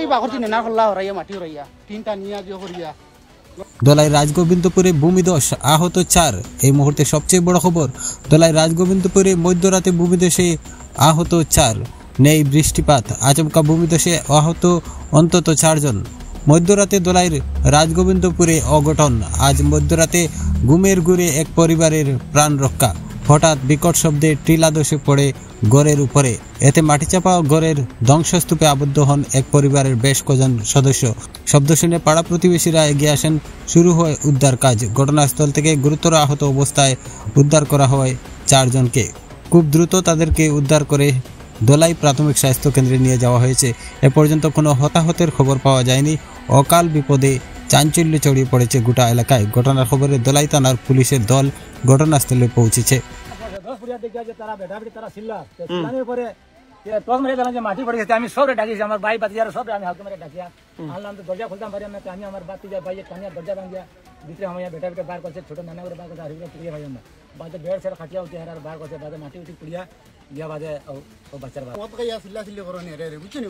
এই বাগরটি নেনা খোলা হরাইয়া মাটি হরাইয়া তিনটা নিয়া যে হরিয়া দোলাই রাজগোবিন্দপুরে ভূমিধস আহত 4। এই মুহূর্তে সবচেয়ে বড় খবর, দোলাই রাজগোবিন্দপুরে মধ্যরাতে ভূমিধসে আহত 4। নেই বৃষ্টিপাত, আচমকা ভূমিধসে আহত অন্তত 4 জন। মধ্যরাতে দোলাইয়ের রাজগোবিন্দপুরে অঘটন। আজ মধ্যরাতে ঘুমের ঘুরে এক পরিবারের প্রাণ রক্ষা। হঠাৎ বিকট শব্দে টিলা ধসে পড়ে ঘরের উপরে। এতে মাটিচাপা ঘরের ধ্বংসস্তূপে আবদ্ধ হন এক পরিবারের বেশ কজন সদস্য। শব্দ শুনে পাড়া প্রতিবেশীরা এগিয়ে আসেন, শুরু হয় উদ্ধার কাজ। ঘটনাস্থল থেকে গুরুতর আহত অবস্থায় উদ্ধার করা হয় 4 জনকে। খুব দ্রুত তাদেরকে উদ্ধার করে দোলাই প্রাথমিক স্বাস্থ্য কেন্দ্রে নিয়ে যাওয়া হয়েছে। এ পর্যন্ত কোনো হতাহতের খবর পাওয়া যায়নি। অকাল বিপদে চাঞ্চল্য ছড়িয়ে পড়েছে গোটা এলাকায়। ঘটনার খবরে দোলাই থানার পুলিশের দল ঘটনাস্থলে পৌঁছেছে। মাটি পড়ে গেছে, আমি সব ডাকিছি, আমার ভাই বাতিজারা সব আমি হালকা মেরে ডাকিয়া আনলাম। তো দরজা খুলতাম পারি না, আমি আমার বাতিজা ভাই কানিয়া দরজা ভাঙিয়া ভিতরে আমার বেটা বেটা বার করছে, ছোট নানা করে বার করছে, হারিয়ে পুড়িয়া ভাই আমরা বাদে বেড় সেরা খাটিয়া উঠে আর বার করছে, বাদে মাটি উঠি পুড়িয়া গিয়া বাদে ও বাচ্চার বাদ মত গাইয়া সিল্লা সিল্লি করো নি রে বুঝছিনি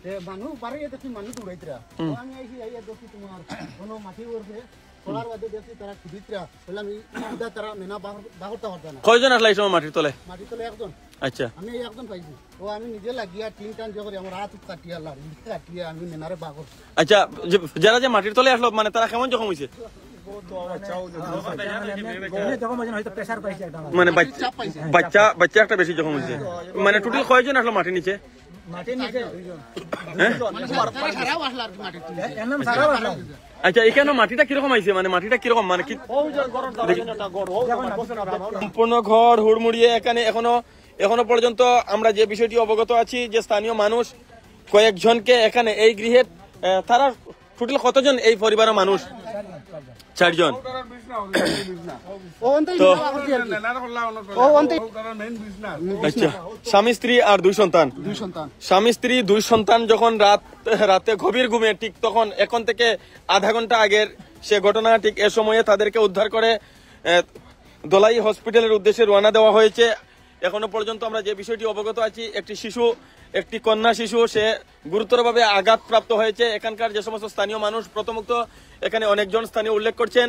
তে মানুষ পারে দেখি মানুষ উড়াইতরা আমি আইছি আইয়া দেখি তোমার কোনো মাটি উড়ছে তোলার বাদে দেখি তারা খুদিতরা বললাম ইদা তারা নেনা বাগরটা হতা না। কয়জন আসলে এই সময় মাটির তলে? মাটির তলে একজন। আচ্ছা, আমি একজন পাইছি। ও আমি নিজে লাগিয়া তিন টান জগরে আমার হাত কাটিয়া লাড়ি কাটিয়া আমি নেনারে বাগর। আচ্ছা, যারা যে মাটির তলে আসলো মানে তারা কেমন জখম হয়েছে? মানে বাচ্চা একটা বেশি জখম হয়েছে। মানে টোটাল কয়জন আসলো মাটির নিচে? আচ্ছা, এখানে মাটিটা কিরকম আইছে? মানে মাটিটা কিরকম, মানে কি সম্পূর্ণ ঘর হুড়মুড়িয়ে এখানে এখনো পর্যন্ত আমরা যে বিষয়টি অবগত আছি যে স্থানীয় মানুষ কয়েকজনকে এখানে এই গৃহে, তারা টোটাল কতজন এই পরিবারের মানুষ? 4 জন। আচ্ছা, স্বামী স্ত্রী আর 2 সন্তান। স্বামী স্ত্রী 2 সন্তান যখন রাতে গভীর ঘুমে, ঠিক তখন এখন থেকে আধা ঘন্টা আগের সে ঘটনা, ঠিক এ সময়ে তাদেরকে উদ্ধার করে দোলাই হসপিটালের উদ্দেশ্যে রওনা দেওয়া হয়েছে। এখনো পর্যন্ত আমরা যে বিষয়টি অবগত আছি, একটি কন্যা শিশু সে গুরুতরভাবে আঘাতপ্রাপ্ত হয়েছে। এখানকার যে সমস্ত স্থানীয় মানুষ, প্রথমত এখানে অনেকজন স্থানীয় উল্লেখ করছেন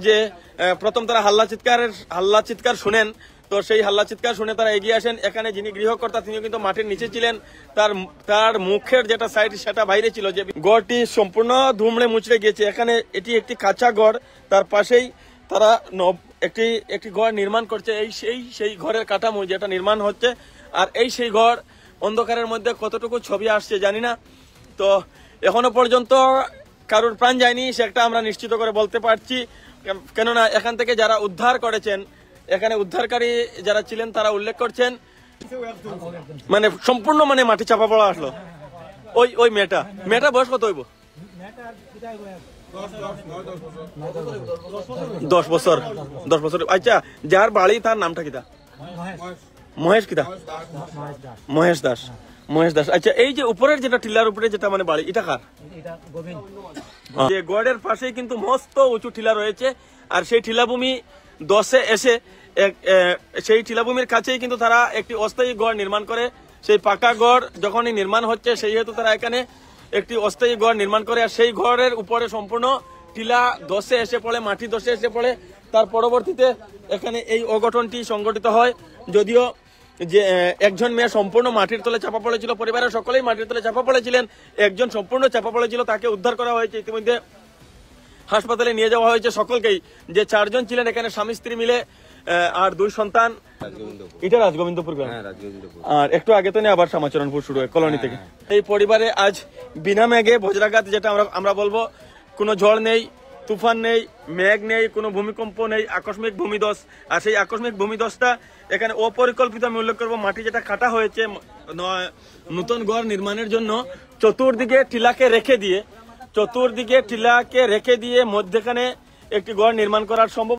যে প্রথম তারা হাল্লা চিৎকার শুনেন, তো সেই হাল্লা চিৎকার শুনে তারা এগিয়ে আসেন। এখানে যিনি গৃহকর্তা তিনিও কিন্তু মাটির নিচে ছিলেন, তার মুখের যেটা সাইড সেটা বাইরে ছিল। যে গড়টি সম্পূর্ণ ধুমড়ে মুচড়ে গিয়েছে। এখানে এটি একটি কাঁচা গড়, তার পাশেই তারা একটি ঘর নির্মাণ করছে। সেই ঘরের কাঠামো যেটা নির্মাণ হচ্ছে, আর সেই ঘর অন্ধকারের মধ্যে কতটুকু ছবি আসছে জানি না। তো এখনো পর্যন্ত কারোর প্রাণ যায়নি সেটা আমরা নিশ্চিত করে বলতে পারছি, কেননা এখান থেকে যারা উদ্ধার করেছেন, এখানে উদ্ধারকারী যারা ছিলেন তারা উল্লেখ করছেন মানে সম্পূর্ণ মানে মাটি চাপা পড়া আসলো। ওই মেয়েটা বয়স কত হইব? 10 বছর। আচ্ছা, যার বাড়ি তার নামটা কিতা? মহেশ দাস। আচ্ছা, এই যে উপরের যেটা টিলার উপরে যেটা মানে বাড়ি, এটা কার? যে গড়ের পাশেই কিন্তু মস্ত উঁচু টিলা রয়েছে, আর সেই টিলাভূমি দশে এসে সেই টিলাভূমির কাছেই কিন্তু তারা একটি অস্থায়ী গড় নির্মাণ করে। সেই পাকা গড় যখনই নির্মাণ হচ্ছে, সেই হেতু তারা এখানে একটি অস্থায়ী গড় নির্মাণ করে, আর সেই ঘরের উপরে সম্পূর্ণ টিলা দশে এসে পড়ে, মাটি দশে এসে পড়ে। তার পরবর্তীতে এখানে এই অঘটনটি সংঘটিত হয়। যদিও যে একজন মেয়ে সম্পূর্ণ মাটির তলে চাপা পড়েছিল, পরিবারের সকলেই মাটির তলে চাপা পড়েছিলেন, একজন সম্পূর্ণ চাপা পড়েছিল, তাকে উদ্ধার করা হয়েছে। ইতিমধ্যে হাসপাতালে নিয়ে যাওয়া হয়েছে সকলকেই। যে 4 জন ছিলেন এখানে স্বামী স্ত্রী মিলে, আর 2 সন্তান। এটা রাজগোবিন্দপুর গ্রাম। আর একটু আগে তো আবার শ্যামাচরণপুর শুরু হয় কলোনি থেকে। এই পরিবারে আজ বিনা মেঘে বজ্রাঘাত, যেটা আমরা বলবো, কোনো ঝড় নেই, তুফান নেই, মেঘ নেই, কোনো ভূমিকম্প নেই, আকস্মিক ভূমিধস। আর সেই আকস্মিক ভূমিধসটা এখানে অপরিকল্পিত, আমি উল্লেখ করবো, মাটি যেটা কাটা হয়েছে নতুন ঘর নির্মাণের জন্য, চতুর্দিকে টিলাকে রেখে দিয়ে মধ্যখানে একটি ঘর নির্মাণ করার সম্ভব।